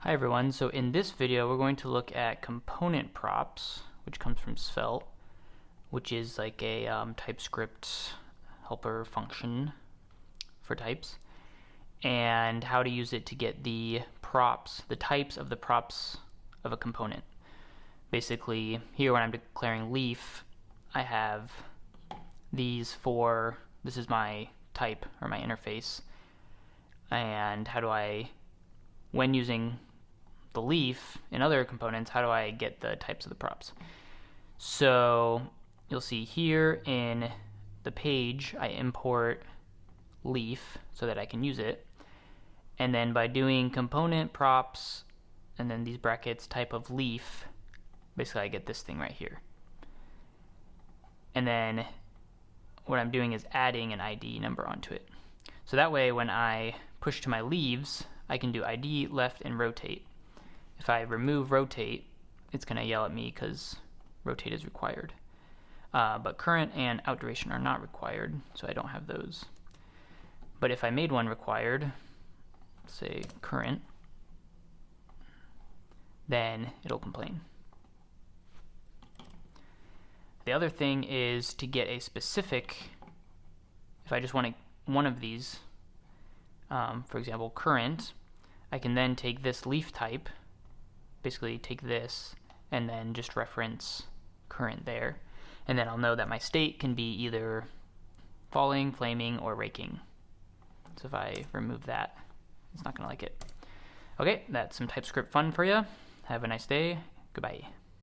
Hi everyone, so in this video we're going to look at component props, which comes from Svelte, which is like a TypeScript helper function for types, and how to use it to get the props, the types of the props of a component. Basically, here when I'm declaring leaf, I have these four, this is my type or my interface, and how do I, when using the leaf in other components, how do I get the types of the props? So you'll see here in the page I import leaf so that I can use it, and then by doing component props and then these brackets type of leaf, basically I get this thing right here. And then what I'm doing is adding an ID number onto it. So that way when I push to my leaves, I can do ID, left, and rotate. If I remove rotate, it's going to yell at me because rotate is required. But current and out duration are not required, so I don't have those. But if I made one required, say current, then it'll complain. The other thing is to get a specific, if I just want one of these, for example current, I can then take this LeafType, basically take this and then just reference current there, and then I'll know that my state can be either falling, flaming, or raking. So if I remove that, it's not going to like it. Okay, that's some TypeScript fun for you. Have a nice day. Goodbye.